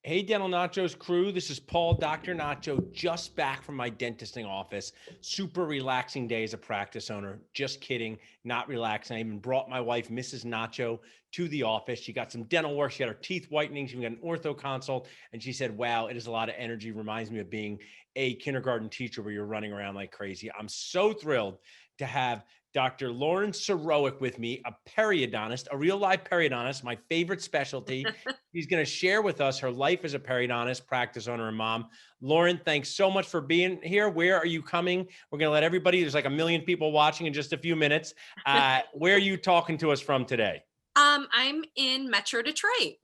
Hey, Dental Nachos crew. This is Paul, Dr. Nacho, just back from my dentisting office. Super relaxing day as a practice owner. Just kidding, not relaxing. I even brought my wife, Mrs. Nacho, to the office. She got some dental work. She had her teeth whitening. She got an ortho consult. And she said, wow, it is a lot of energy. Reminds me of being a kindergarten teacher where you're running around like crazy. I'm so thrilled to have Dr. Lauren Syrowik with me, a periodontist, a real live periodontist, my favorite specialty. She's going to share with us her life as a periodontist, practice owner, and mom. Lauren, thanks so much for being here. Where are you coming? We're going to let everybody, there's like a million people watching in just a few minutes. Where are you talking to us from today? I'm in Metro Detroit.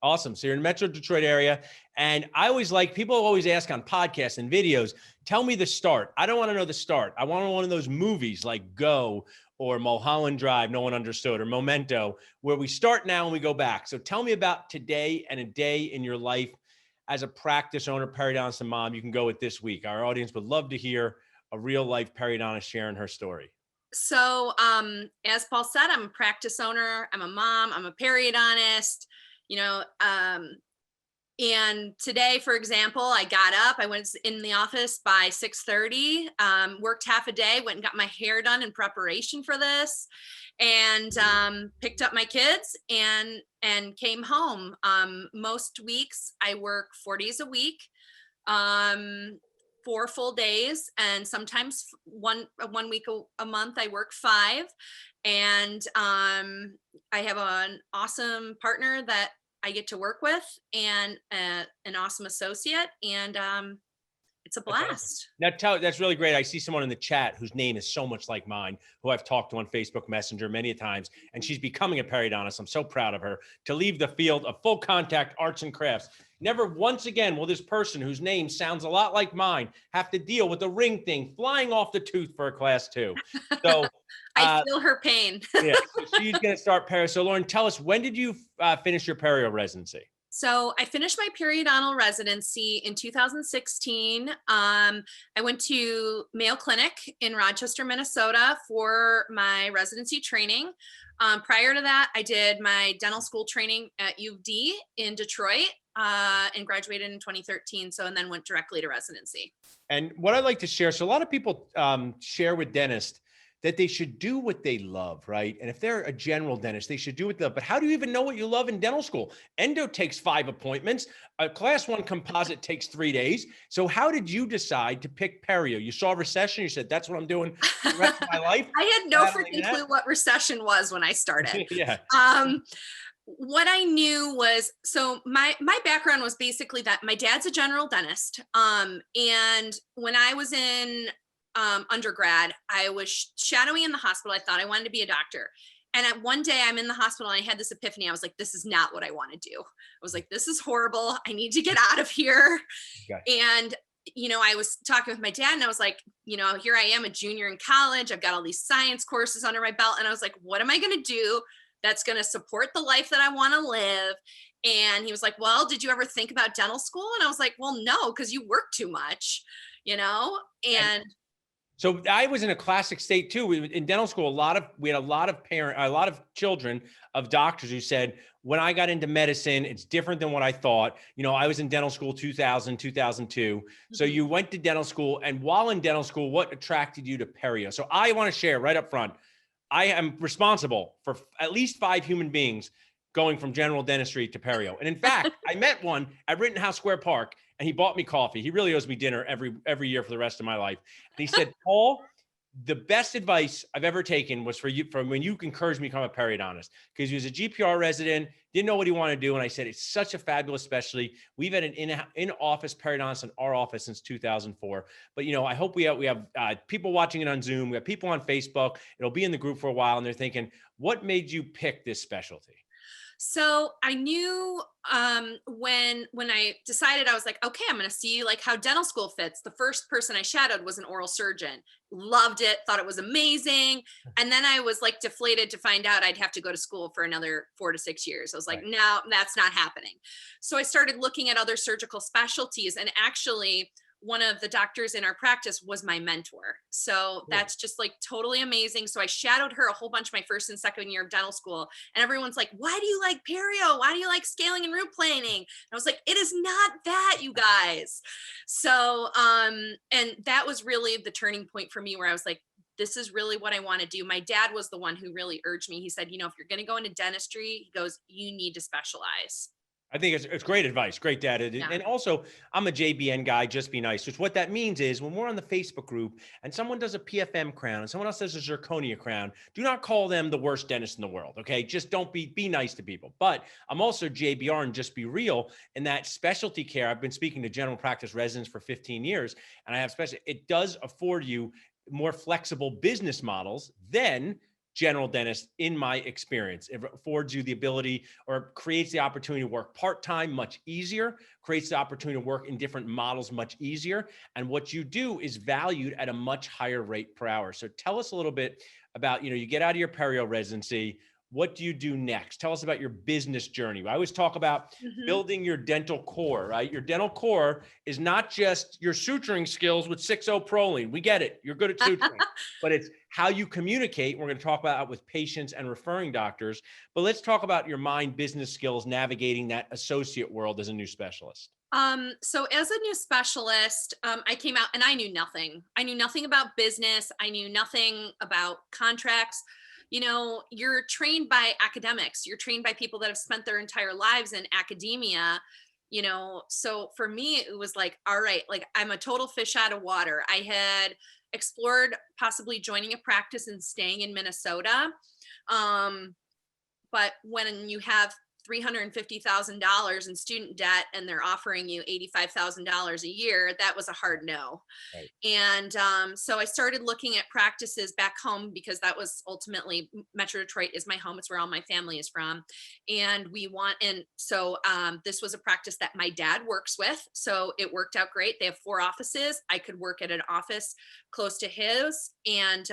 Awesome. So you're in the Metro Detroit area. And I always like, people always ask on podcasts and videos, tell me the start. I don't want to know the start. I want one of those movies like Go or Mulholland Drive, no one understood, or Memento, where we start now and we go back. So tell me about today and a day in your life as a practice owner, periodontist, and mom. You can go with this week. Our audience would love to hear a real life periodontist sharing her story. So, as Paul said, I'm a practice owner. I'm a mom. I'm a periodontist. You know, and today, for example, I got up. I went in the office by 6:30. Worked half a day. Went and got my hair done in preparation for this, and picked up my kids and came home. Most weeks I work 4 days a week. Um, 4 full days, and sometimes one week a month I work five. And I have an awesome partner that I get to work with, and an awesome associate, and it's a That's awesome. blast. That's really great. I see someone in the chat whose name is so much like mine, who I've talked to on Facebook Messenger many a times, and she's becoming a periodontist. I'm so proud of her to leave the field of full contact arts and crafts. Never once again will this person whose name sounds a lot like mine have to deal with the ring thing flying off the tooth for a class two. So, I feel her pain. yeah, so she's going to start perio. So, Lauren, tell us, when did you finish your perio residency? So I finished my periodontal residency in 2016. I went to Mayo Clinic in Rochester, Minnesota for my residency training. Prior to that, I did my dental school training at U of D in Detroit, and graduated in 2013. So, and then went directly to residency. And what I like to share, so a lot of people share with dentists that they should do what they love, right? And if they're a general dentist, they should do what they love. But how do you even know what you love in dental school? Endo takes 5 appointments. A class 1 composite takes 3 days. So how did you decide to pick perio? You saw recession, you said, that's what I'm doing for the rest of my life. I had no Battling freaking that. clue what recession was when I started. Yeah. What I knew was, so my background was basically that my dad's a general dentist. And when I was in undergrad, I was shadowing in the hospital. I thought I wanted to be a doctor. And at one day I'm in the hospital and I had this epiphany. I was like, this is not what I want to do. I was like, this is horrible. I need to get out of here. Okay. And, I was talking with my dad and I was like, here I am, a junior in college. I've got all these science courses under my belt. And I was like, what am I going to do that's going to support the life that I want to live? And he was like, well, did you ever think about dental school? And I was like, well, no, because you work too much, and So I was in a classic state too. In dental school, we had a lot of children of doctors who said, when I got into medicine, it's different than what I thought. I was in dental school 2000, 2002. So you went to dental school, and while in dental school, what attracted you to perio? So I want to share right up front. I am responsible for at least 5 human beings going from general dentistry to perio. And in fact, I met one at Rittenhouse Square Park, and he bought me coffee. He really owes me dinner every year for the rest of my life. And he said, Paul, the best advice I've ever taken was from when you encouraged me to become a periodontist, because he was a GPR resident, didn't know what he wanted to do. And I said, it's such a fabulous specialty. We've had an in-office periodontist in our office since 2004. But, I hope we have people watching it on Zoom. We have people on Facebook. It'll be in the group for a while. And they're thinking, what made you pick this specialty? So I knew when I decided, I was like, okay, I'm going to see like how dental school fits. The first person I shadowed was an oral surgeon. Loved it, thought it was amazing. And then I was like deflated to find out I'd have to go to school for another 4 to 6 years. I was like, Right. no, that's not happening. So I started looking at other surgical specialties, and actually one of the doctors in our practice was my mentor. So Cool. that's just like totally amazing. So I shadowed her a whole bunch my first and second year of dental school. And everyone's like, why do you like perio? Why do you like scaling and root planing? And I was like, it is not that, you guys. So, and that was really the turning point for me where I was like, this is really what I want to do. My dad was the one who really urged me. He said, if you're going to go into dentistry, he goes, you need to specialize. I think it's great advice, great data. Yeah. And also, I'm a JBN guy, just be nice. Which what that means is when we're on the Facebook group and someone does a PFM crown and someone else does a zirconia crown, do not call them the worst dentist in the world, okay? Just don't be nice to people. But I'm also JBR and just be real in that specialty care. I've been speaking to general practice residents for 15 years, and I have it does afford you more flexible business models than general dentist, in my experience. It affords you the ability or creates the opportunity to work part-time much easier, creates the opportunity to work in different models much easier. And what you do is valued at a much higher rate per hour. So tell us a little bit about, you get out of your perio residency. What do you do next? Tell us about your business journey. I always talk about building your dental core, right? Your dental core is not just your suturing skills with 6-0-proline. We get it. You're good at suturing, but it's how you communicate. We're going to talk about that with patients and referring doctors, but let's talk about your mind business skills, navigating that associate world as a new specialist. So as a new specialist, I came out and I knew nothing. I knew nothing about business. I knew nothing about contracts. You're trained by academics. You're trained by people that have spent their entire lives in academia. So for me, it was like, all right, like I'm a total fish out of water. I had explored possibly joining a practice and staying in Minnesota. But when you have $350,000 in student debt and they're offering you $85,000 a year, that was a hard no. Right. And so I started looking at practices back home because that was ultimately Metro Detroit is my home. It's where all my family is from. And so this was a practice that my dad works with. So it worked out great. They have 4 offices. I could work at an office close to his. And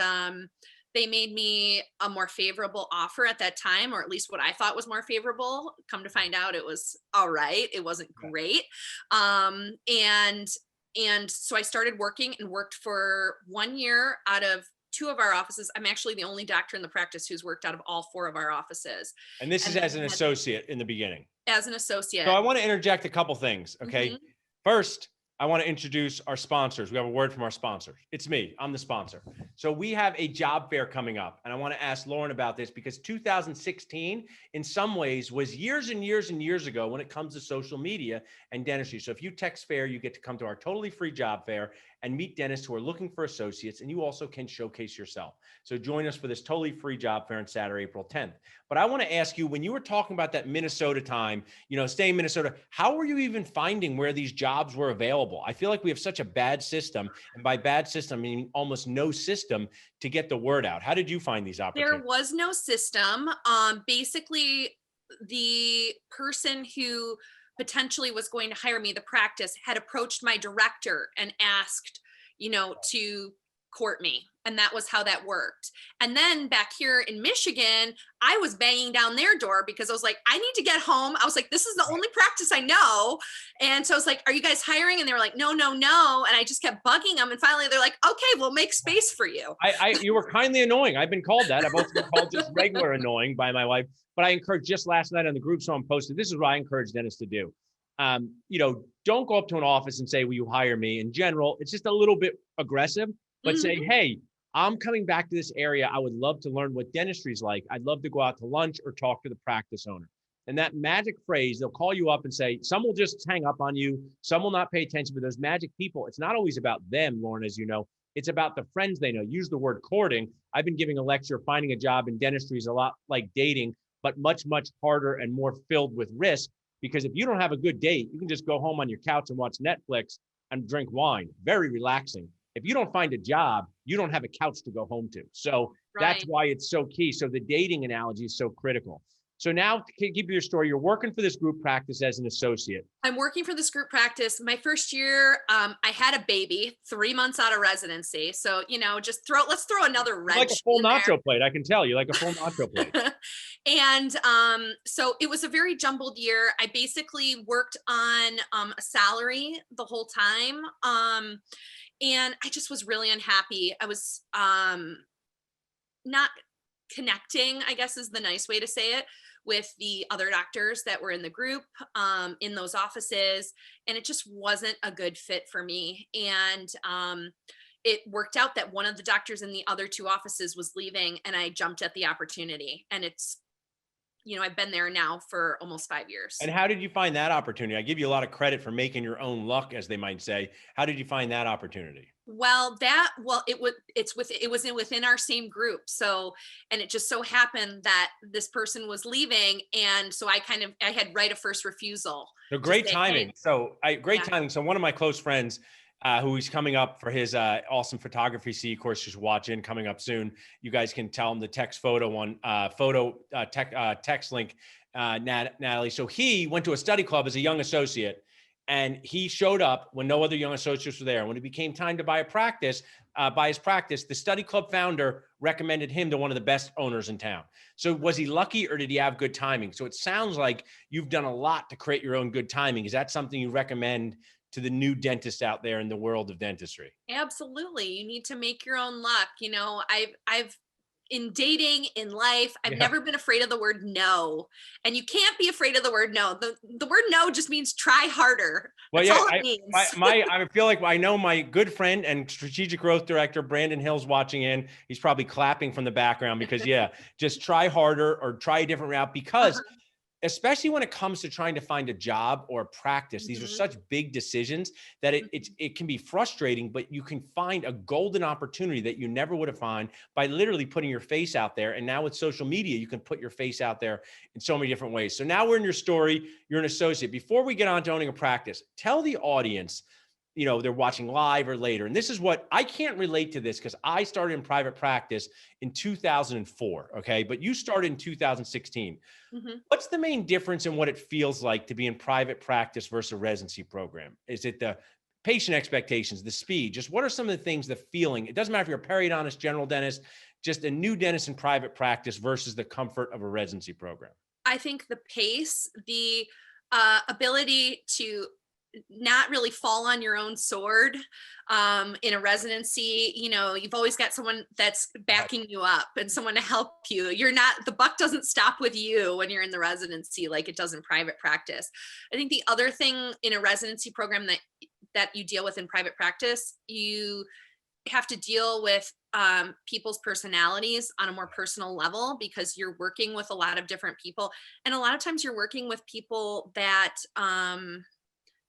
they made me a more favorable offer at that time, or at least what I thought was more favorable. Come to find out, it was all right. It wasn't great. And so I started working and worked for 1 year out of 2 of our offices. I'm actually the only doctor in the practice who's worked out of all 4 of our offices. And this is as an associate in the beginning. As an associate. So I want to interject a couple things, okay? First, I want to introduce our sponsors. We have a word from our sponsors. It's me. I'm the sponsor. So we have a job fair coming up, and I want to ask Lauren about this because 2016, in some ways, was years and years and years ago when it comes to social media and dentistry. So if you text fair, you get to come to our totally free job fair and meet dentists who are looking for associates, and you also can showcase yourself. So join us for this totally free job fair on Saturday, April 10th. But I want to ask you, when you were talking about that Minnesota time, staying in Minnesota, how were you even finding where these jobs were available? I feel like we have such a bad system, and by bad system, I mean almost no system to get the word out. How did you find these opportunities? There was no system. Basically, the person who potentially was going to hire me, the practice, had approached my director and asked, to court me. And that was how that worked. And then back here in Michigan, I was banging down their door because I was like, I need to get home. I was like, this is the only practice I know. And so I was like, are you guys hiring? And they were like, no, no, no. And I just kept bugging them. And finally they're like, okay, we'll make space for you. You were kindly annoying. I've been called that. I've also been called just regular annoying by my wife. But I encouraged just last night on the group, someone posted, this is what I encourage dentists to do. Don't go up to an office and say, will you hire me? In general, it's just a little bit aggressive, but say, hey, I'm coming back to this area. I would love to learn what dentistry is like. I'd love to go out to lunch or talk to the practice owner. And that magic phrase, they'll call you up and say, some will just hang up on you. Some will not pay attention, but those magic people, it's not always about them, Lauren, as you know, it's about the friends they know. Use the word courting. I've been giving a lecture, finding a job in dentistry is a lot like dating, but much, much harder and more filled with risk. Because if you don't have a good date, you can just go home on your couch and watch Netflix and drink wine. Very relaxing. If you don't find a job, you don't have a couch to go home to. So that's why it's so key. So the dating analogy is so critical. So now to keep your story, you're working for this group practice as an associate. I'm working for this group practice. My first year, I had a baby, 3 months out of residency. So, let's throw another wrench. Like a full nacho plate, I can tell you, like a full nacho plate. And so it was a very jumbled year. I basically worked on a salary the whole time. And I just was really unhappy. I was not connecting, I guess is the nice way to say it, with the other doctors that were in the group, in those offices. And it just wasn't a good fit for me. And it worked out that one of the doctors in the other two offices was leaving, and I jumped at the opportunity. And it's, I've been there now for almost 5 years. And how did you find that opportunity? I give you a lot of credit for making your own luck, as they might say. How did you find that opportunity? It was within our same group. So, and it just so happened that this person was leaving. And so I had right of first refusal So to great say, hey, timing. Great yeah. timing. So one of my close friends, who is coming up for his awesome photography C course, just watching coming up soon. You guys can tell him the text text link, Natalie. So he went to a study club as a young associate, and he showed up when no other young associates were there. When it became time to buy his practice, the study club founder recommended him to one of the best owners in town. So was he lucky, or did he have good timing? So it sounds like you've done a lot to create your own good timing. Is that something you recommend to the new dentist out there in the world of dentistry? Absolutely. You need to make your own luck. I've in dating, in life, I've Yeah. never been afraid of the word no. And you can't be afraid of the word no. The word no just means try harder. Well, That's yeah, all it means. I feel like I know my good friend and strategic growth director, Brandon Hill's watching in. He's probably clapping from the background because, yeah, just try harder or try a different route, because Uh-huh. especially when it comes to trying to find a job or a practice, these are Mhm. such big decisions that Mhm. it can be frustrating, but you can find a golden opportunity that you never would have found by literally putting your face out there. And now with social media, you can put your face out there in so many different ways. So now we're in your story. You're an associate. Before we get on to owning a practice, tell the audience, they're watching live or later. And this is what I can't relate to this, because I started in private practice in 2004. Okay. But you started in 2016. Mhm. What's the main difference in what it feels like to be in private practice versus a residency program? Is it the patient expectations, the speed? Just what are some of the things, the feeling? It doesn't matter if you're a periodontist, general dentist, just a new dentist in private practice versus the comfort of a residency program. I think the pace, the ability to not really fall on your own sword, in a residency. You've always got someone that's backing you up and someone to help you. The buck doesn't stop with you when you're in the residency like it does in private practice. I think the other thing in a residency program that you deal with in private practice, you have to deal with people's personalities on a more personal level, because you're working with a lot of different people, and a lot of times you're working with people that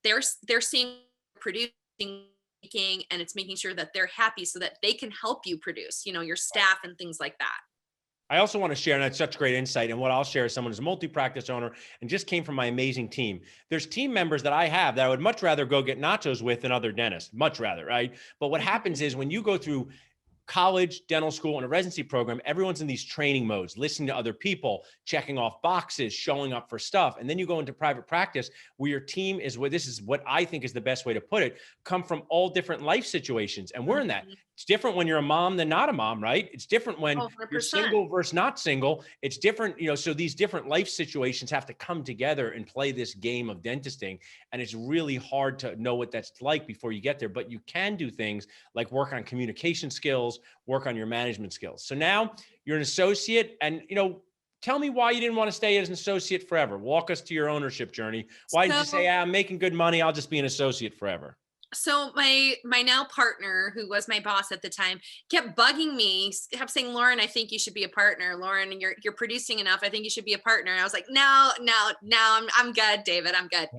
they're seeing producing, making, and it's making sure that they're happy so that they can help you produce, your staff and things like that. I also want to share, and that's such great insight. And what I'll share is someone who's a multi-practice owner and just came from my amazing team. There's team members that I have that I would much rather go get nachos with than other dentists, much rather, right? But what happens is when you go through college, dental school, and a residency program, everyone's in these training modes, listening to other people, checking off boxes, showing up for stuff. And then you go into private practice where your team is this is what I think is the best way to put it, come from all different life situations. And we're in that. Mhm. It's different when you're a mom than not a mom, right? It's different when Oh, you're 100%. single versus not single. It's different, so these different life situations have to come together and play this game of dentisting. And it's really hard to know what that's like before you get there. But you can do things like work on communication skills, work on your management skills. So now you're an associate, and tell me why you didn't want to stay as an associate forever. Walk us to your ownership journey. Why did So you say, I'm making good money, I'll just be an associate forever? so my now partner, who was my boss at the time, kept bugging me, kept saying, Lauren, I think you should be a partner. Lauren, you're producing enough, I think you should be a partner. And I was like, no, no, no, I'm good, David, I'm good.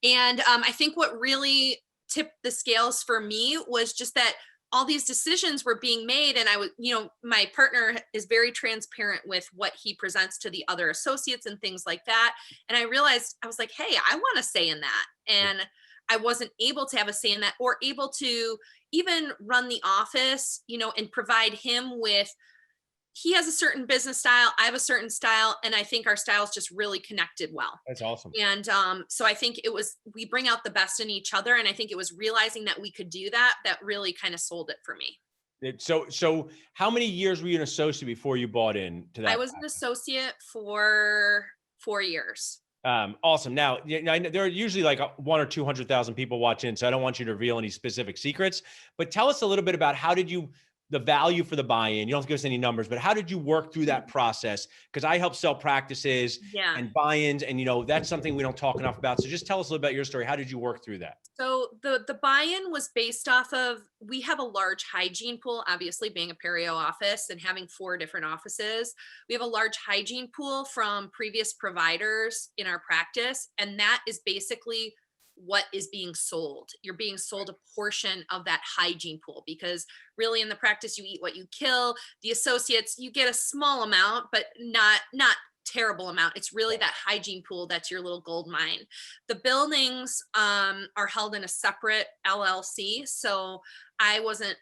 And I think what really tipped the scales for me was just that all these decisions were being made. And my partner is very transparent with what he presents to the other associates and things like that. And I realized, I was like, hey, I want to say in that. And I wasn't able to have a say in that, or able to even run the office, and provide him with, he has a certain business style, I have a certain style, and I think our styles just really connected well. That's awesome. And so I think we bring out the best in each other. And I think it was realizing that we could do that really kind of sold it for me. So how many years were you an associate before you bought in to I that? was an associate for 4 years. Awesome. Now, I know there are usually like one or 200,000 people watching, so I don't want you to reveal any specific secrets. But tell us a little bit about the value for the buy-in. You don't have to give us any numbers, but how did you work through that process? Because I help sell practices Yeah. and buy-ins, and that's something we don't talk enough about. So just tell us a little about your story. How did you work through that? So the buy-in was based off of, we have a large hygiene pool, obviously being a perio office and having 4 different offices. We have a large hygiene pool from previous providers in our practice, and that is basically what is being sold. You're being sold a portion of that hygiene pool, because really in the practice you eat what you kill. The associates, you get a small amount, but not terrible amount. It's really that hygiene pool that's your little gold mine. The buildings are held in a separate LLC, so I wasn't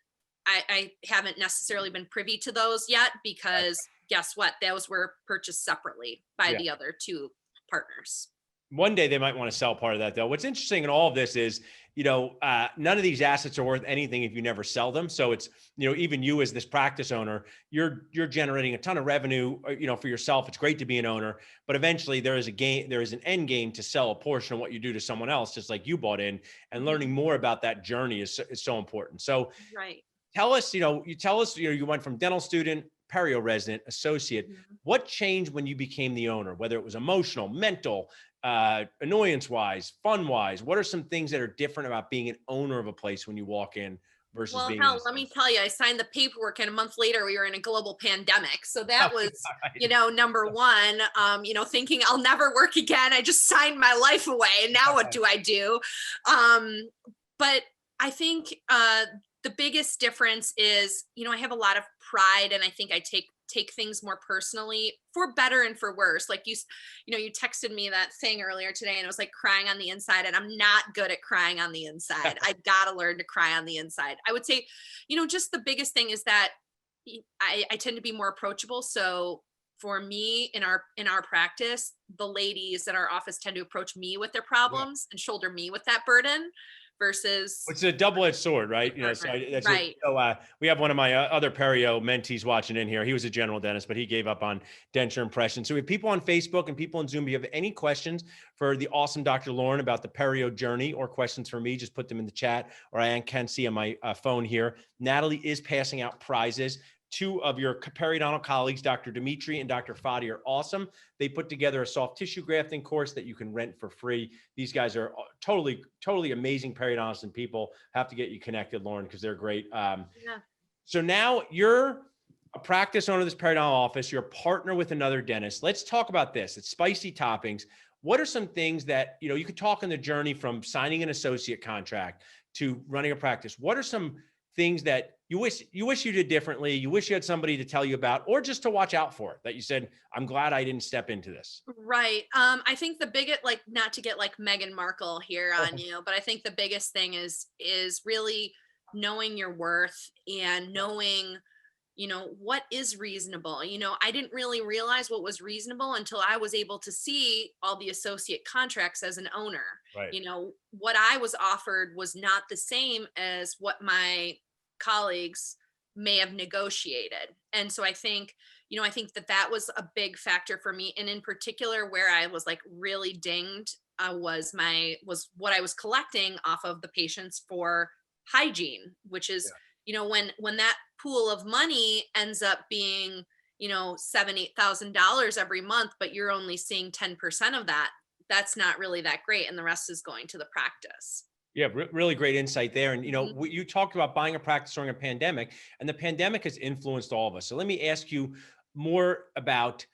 I haven't necessarily been privy to those yet, because guess what, those were purchased separately by Yeah. the other 2 partners. One day they might want to sell part of that, though. What's interesting in all of this is, none of these assets are worth anything if you never sell them. So it's, even you as this practice owner, you're generating a ton of revenue, for yourself. It's great to be an owner, but eventually there is an end game to sell a portion of what you do to someone else, just like you bought in, and learning more about that journey is so important. So Right. tell us, you went from dental student, perio resident, associate. Mhm. What changed when you became the owner, whether it was emotional, mental, annoyance wise, fun wise? What are some things that are different about being an owner of a place when you walk in versus Well, being an hell, let me associate? tell you, I signed the paperwork and a month later we were in a global pandemic. So that was, Right. number one, thinking I'll never work again. I just signed my life away. And now what do I do? Um, but I think the biggest difference is, I have a lot of pride, and I think I take things more personally, for better and for worse. Like you texted me that thing earlier today, and it was like crying on the inside, and I'm not good at crying on the inside. I gotta learn to cry on the inside. I would say, just the biggest thing is that I tend to be more approachable. So for me, in our practice, the ladies at our office tend to approach me with their Yeah. problems and shoulder me with that burden versus It's a double-edged sword, the right? partner. That's what. Right. So we have one of my other perio mentees watching in here. He was a general dentist, but he gave up on denture impression. So we have people on Facebook and people on Zoom. If you have any questions for the awesome Dr. Lauren about the perio journey, or questions for me, just put them in the chat, or I can see on my phone here. Natalie is passing out prizes. 2 of your periodontal colleagues, Dr. Dimitri and Dr. Fadi, are awesome. They put together a soft tissue grafting course that you can rent for free. These guys are totally, totally amazing periodontists, and people have to get you connected, Lauren, because they're great. Yeah. So now you're a practice owner of this periodontal office. You're a partner with another dentist. Let's talk about this. It's spicy toppings. What are some things that, you could talk on the journey from signing an associate contract to running a practice? What are some things that you wish you did differently, you wish you had somebody to tell you about, or just to watch out for, that you said, I'm glad I didn't step into this? Right. I think the biggest, like, not to get like Meghan Markle here on you, but I think the biggest thing is really knowing your worth and knowing, what is reasonable. I didn't really realize what was reasonable until I was able to see all the associate contracts as an owner. Right. What I was offered was not the same as what my colleagues may have negotiated. And so I think that was a big factor for me. And in particular, where I was like really dinged, was what I was collecting off of the patients for hygiene, which is, when that pool of money ends up being, $7,000-8,000 every month, but you're only seeing 10% of that. That's not really that great, and the rest is going to the practice. Yeah, really great insight there. And Mhm. you talked about buying a practice during a pandemic, and the pandemic has influenced all of us. So let me ask you more about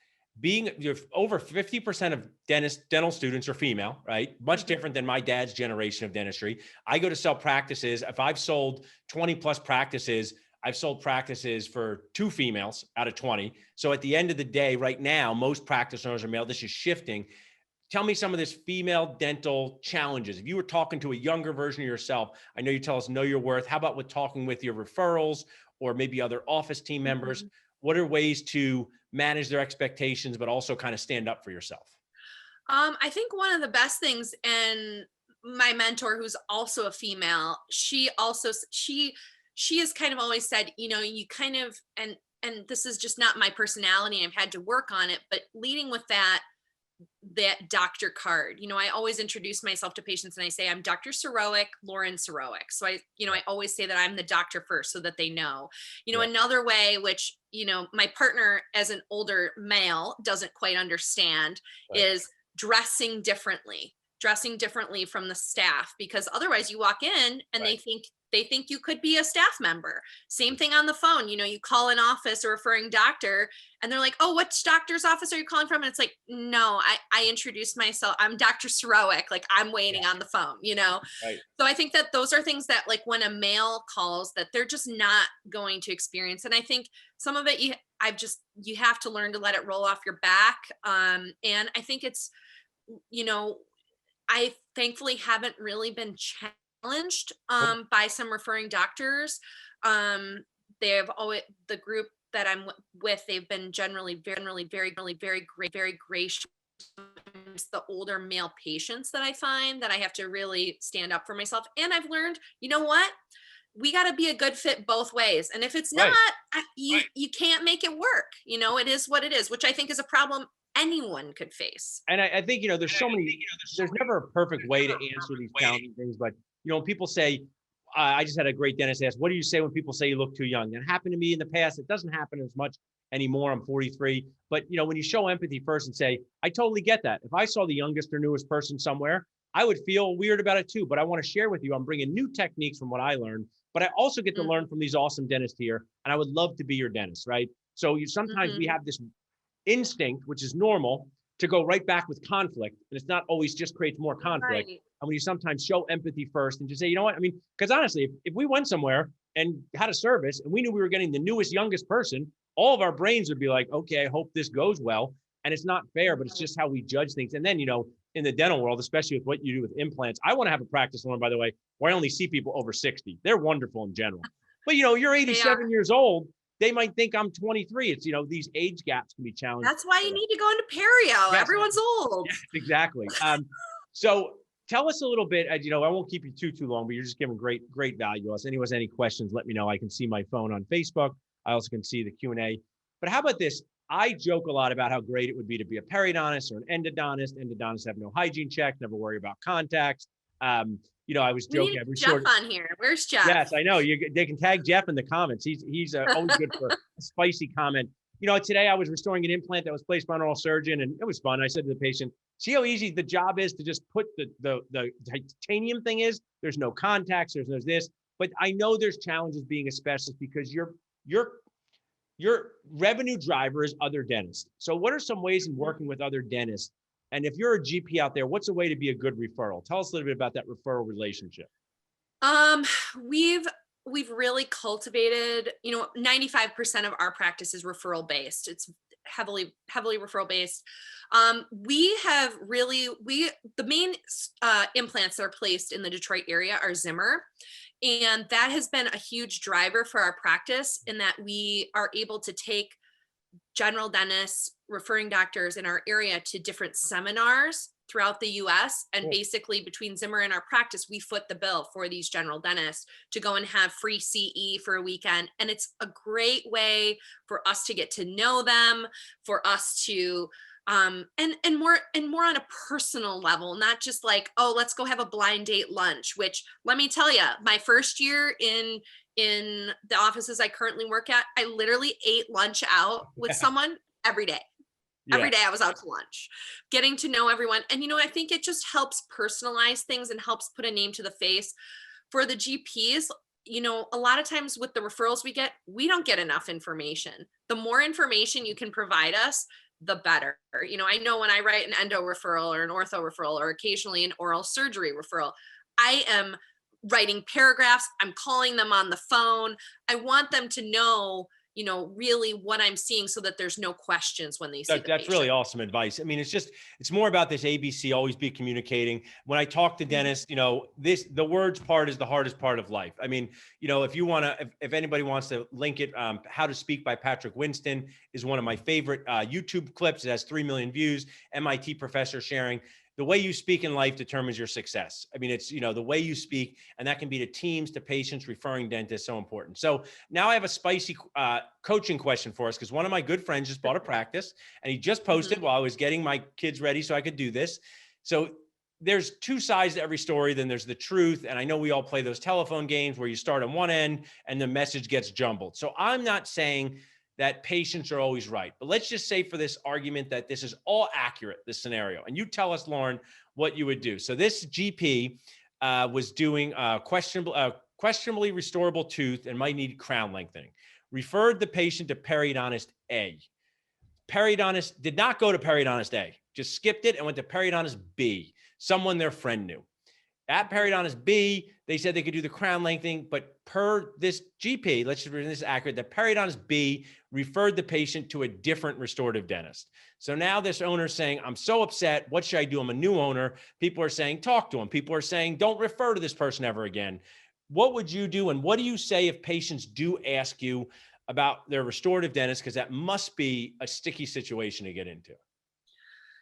you're over 50% of dental students are female, right? Much Mhm. different than my dad's generation of dentistry. I go to sell practices. If I've sold 20 plus practices, I've sold practices for 2 females out of 20. So at the end of the day, right now, most practice owners are male. This is shifting. Tell me some of this female dental challenges. If you were talking to a younger version of yourself, I know you tell us know your worth. How about with talking with your referrals or maybe other office team members? Mhm. What are ways to manage their expectations, but also kind of stand up for yourself? I think one of the best things, and my mentor, who's also a female, she she has kind of always said, you kind of, and this is just not my personality. I've had to work on it, but leading with that doctor card. I always introduce myself to patients and I say, I'm Dr. Syrowik, Lauren Syrowik. So I always say that I'm the doctor first so that they know. Yeah. Another way, which, my partner as an older male doesn't quite understand, Right. is dressing differently from the staff, because otherwise you walk in and Right. they think you could be a staff member. Same thing on the phone. You call an office, a referring doctor, and they're like, oh, which doctor's office are you calling from? And it's like, no, I introduced myself. I'm Dr. Syrowik. Like, I'm waiting on the phone, Right. So I think that those are things that, like, when a male calls, that they're just not going to experience. And I think some of it, you have to learn to let it roll off your back. And I think it's, I thankfully haven't really been challenged by some referring doctors. They have always, the group that I'm with, they've been generally very, very gracious. It's the older male patients that I find that I have to really stand up for myself. And I've learned, what? We got to be a good fit both ways. And if it's not, Right. you can't make it work. It is what it is, which I think is a problem anyone could face. And I think, there's never a perfect way to answer these challenging things. But, when people say, I just had a great dentist ask, what do you say when people say you look too young? That happened to me in the past. It doesn't happen as much anymore. I'm 43. But, when you show empathy first and say, I totally get that. If I saw the youngest or newest person somewhere, I would feel weird about it too. But I want to share with you, I'm bringing new techniques from what I learned, but I also get to learn from these awesome dentists here. And I would love to be your dentist, right? So sometimes we have this instinct, which is normal, to go right back with conflict. And it's not always just creates more conflict. Right. And when you sometimes show empathy first and just say, you know what, I mean, because honestly, if we went somewhere and had a service and we knew we were getting the newest, youngest person, all of our brains would be like, okay, I hope this goes well. And it's not fair, but it's just how we judge things. And then, in the dental world, especially with what you do with implants, I want to have a practice, Lauren, by the way, where I only see people over 60. They're wonderful in general. But, you're 87 years old. They might think I'm 23. It's, these age gaps can be challenging. That's why you need to go into perio. Yes. Everyone's old. Yes, exactly. So tell us a little bit, I won't keep you too long, but you're just giving great value to us. Anyone has any questions, let me know. I can see my phone on Facebook. I also can see the Q&A. But how about this? I joke a lot about how great it would be to be a periodontist or an endodontist. Endodontists have no hygiene checks, never worry about contacts. I was joking. We need Jeff on here. Where's Jeff? Yes, I know. They can tag Jeff in the comments. He's always good for a spicy comment. Today I was restoring an implant that was placed by an oral surgeon, and it was fun. I said to the patient, see how easy the job is to just put the titanium thing is? There's no contacts, there's no this. But I know there's challenges being a specialist because your revenue driver is other dentists. So what are some ways in working with other dentists? And if you're a GP out there, what's a way to be a good referral? Tell us a little bit about that referral relationship. We've really cultivated, 95% of our practice is referral based. It's heavily referral based. The main implants that are placed in the Detroit area are Zimmer. And that has been a huge driver for our practice in that we are able to take general dentists, referring doctors in our area to different seminars throughout the US. And basically between Zimmer and our practice, we foot the bill for these general dentists to go and have free CE for a weekend. And it's a great way for us to get to know them, for us to and more on a personal level, not just like, oh, let's go have a blind date lunch, which let me tell you, my first year in the offices I currently work at, I literally ate lunch out with someone every day. Yeah. Every day I was out to lunch, getting to know everyone. And, I think it just helps personalize things and helps put a name to the face. For the GPs, a lot of times with the referrals we don't get enough information. The more information you can provide us, the better. I know when I write an endo referral or an ortho referral or occasionally an oral surgery referral, I am writing paragraphs. I'm calling them on the phone. I want them to know, really what I'm seeing so that there's no questions when they see the That's patient. really awesome advice. I mean, it's more about this ABC, always be communicating. When I talk to dentists, the words part is the hardest part of life. I mean, if anybody wants to link it, How to Speak by Patrick Winston is one of my favorite YouTube clips. It has 3 million views, MIT professor sharing. the way you speak in life determines your success. I mean, it's, the way you speak, and that can be to teams, to patients, referring dentists, so important. So now I have a spicy coaching question for us, because one of my good friends just bought a practice, and he just posted while I was getting my kids ready so I could do this. So there's two sides to every story. Then there's the truth. And I know we all play those telephone games where you start on one end and the message gets jumbled. So I'm not saying that patients are always right, but let's just say for this argument that this is all accurate, this scenario. And you tell us, Lauren, what you would do. So this GP was doing questionably restorable tooth and might need crown lengthening. Referred the patient to periodontist A. Periodontist did not go to periodontist A, just skipped it and went to periodontist B, someone their friend knew. At periodontist B, they said they could do the crown lengthening, but per this GP, let's just read this accurate, that periodontist B referred the patient to a different restorative dentist. So now this owner's saying, I'm so upset. What should I do? I'm a new owner. People are saying, talk to him. People are saying, don't refer to this person ever again. What would you do? And what do you say if patients do ask you about their restorative dentist? Because that must be a sticky situation to get into.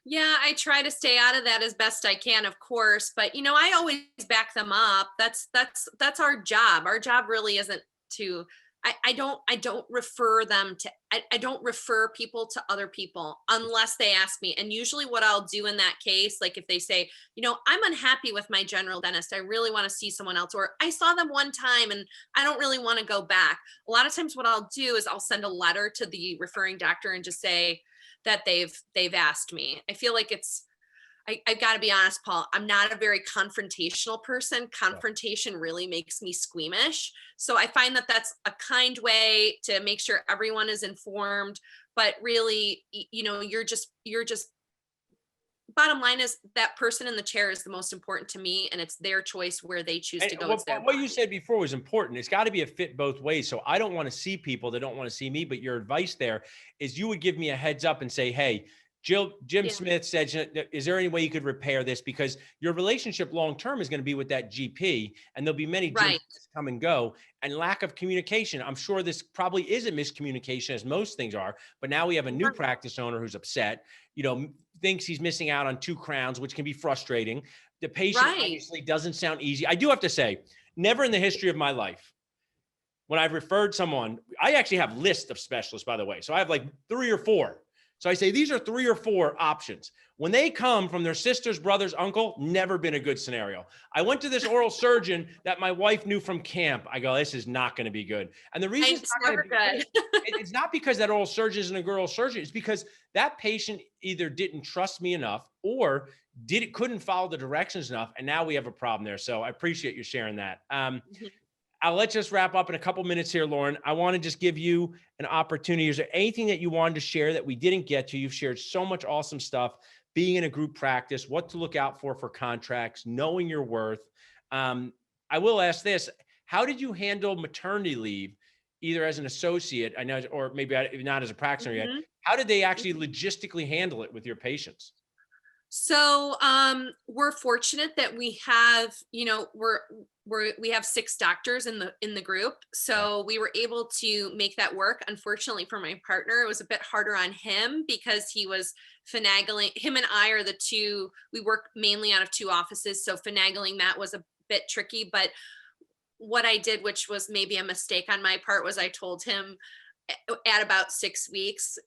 Yeah, I try to stay out of that as best I can, of course, but I always back them up. That's our job. Our job really isn't to I don't refer them to I don't refer people to other people unless they ask me. And usually what I'll do in that case, like if they say, I'm unhappy with my general dentist, I really want to see someone else, or I saw them one time and I don't really want to go back. A lot of times what I'll do is I'll send a letter to the referring doctor and just say that they've asked me. I feel like I've got to be honest, Paul, I'm not a very confrontational person. Confrontation really makes me squeamish. So I find that that's a kind way to make sure everyone is informed, but really, you're just bottom line is that person in the chair is the most important to me, and it's their choice where they choose to go. What you said before was important. It's got to be a fit both ways. So I don't want to see people that don't want to see me, but your advice there is you would give me a heads up and say, hey, Jim Smith said, is there any way you could repair this? Because your relationship long-term is going to be with that GP, and there'll be many Jims come and go, and lack of communication. I'm sure this probably is a miscommunication, as most things are, but now we have a new practice owner who's upset, thinks he's missing out on 2 crowns, which can be frustrating. The patient obviously doesn't sound easy. I do have to say, never in the history of my life, when I've referred someone, I actually have lists of specialists, by the way. So I have like 3 or 4. So I say, these are 3 or 4 options. When they come from their sister's brother's uncle, never been a good scenario. I went to this oral surgeon that my wife knew from camp. I go, this is not going to be good. And the reason it's never good. It's not because that oral surgeon isn't a good oral surgeon. It's because that patient either didn't trust me enough or couldn't follow the directions enough. And now we have a problem there. So I appreciate you sharing that. Let's just wrap up in a couple minutes here, Lauren. I want to just give you an opportunity. Is there anything that you wanted to share that we didn't get to? You've shared so much awesome stuff, being in a group practice, what to look out for contracts, knowing your worth. I will ask this. How did you handle maternity leave, either as an associate, I know, or maybe not as a practitioner yet? How did they actually logistically handle it with your patients? So we're fortunate that we have, we have 6 doctors in the group. So we were able to make that work. Unfortunately for my partner, it was a bit harder on him because he was finagling. Him and I are the 2, we work mainly out of 2 offices. So finagling that was a bit tricky. But what I did, which was maybe a mistake on my part, was I told him at about 6 weeks,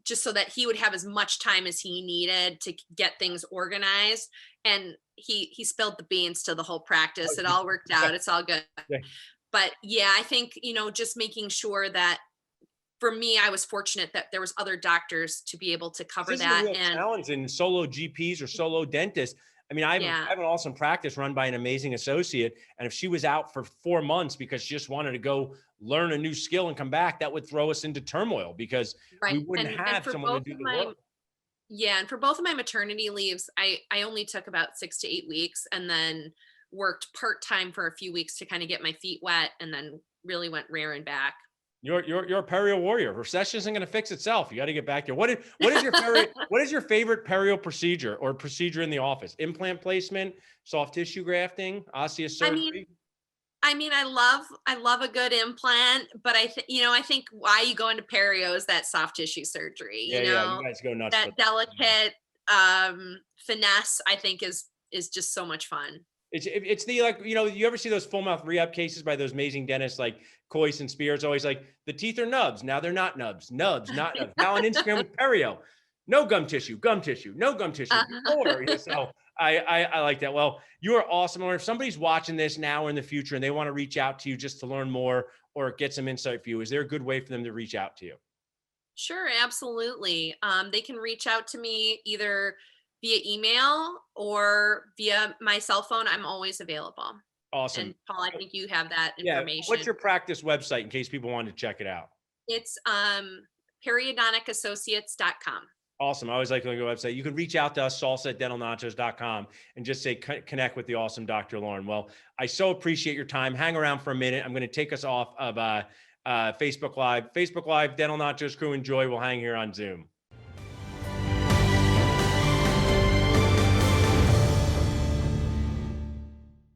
just so that he would have as much time as he needed to get things organized. And he spilled the beans to the whole practice. It all worked out. It's all good. But yeah, I think, just making sure that for me, I was fortunate that there was other doctors to be able to cover that. This is a real challenge in solo GPs or solo dentists. I mean, I have an awesome practice run by an amazing associate. And if she was out for 4 months because she just wanted to go learn a new skill and come back, that would throw us into turmoil because we wouldn't have someone to do the work. Yeah. And for both of my maternity leaves, I only took about 6 to 8 weeks and then worked part-time for a few weeks to kind of get my feet wet, and then really went rearing back. You're a perio warrior. Recession isn't going to fix itself. You got to get back there. What is your favorite perio procedure or procedure in the office? Implant placement, soft tissue grafting, osseous surgery? I mean, I love a good implant, but I think why you go into perio is that soft tissue surgery. You guys go nuts. That delicate finesse, I think is just so much fun. It's the, like, you ever see those full mouth rehab cases by those amazing dentists like Coyce and Spears? Always like, the teeth are nubs. Now they're not nubs. Nubs, not nubs. Now on Instagram with perio, no gum tissue, no gum tissue before. So I like that. Well, you are awesome. Or if somebody's watching this now or in the future and they want to reach out to you just to learn more or get some insight for you, is there a good way for them to reach out to you? Sure, absolutely. They can reach out to me either via email or via my cell phone. I'm always available. Awesome. And Paul, I think you have that Yeah. What's information. your practice website in case people wanted to check it out? It's periodonticassociates.com. Awesome. I always like going to the website. You can reach out to us, salsa@dentalnachos.com, and just say connect with the awesome Dr. Lauren. Well, I so appreciate your time. Hang around for a minute. I'm going to take us off of Facebook Live. Facebook Live, Dental Nachos crew, enjoy. We'll hang here on Zoom.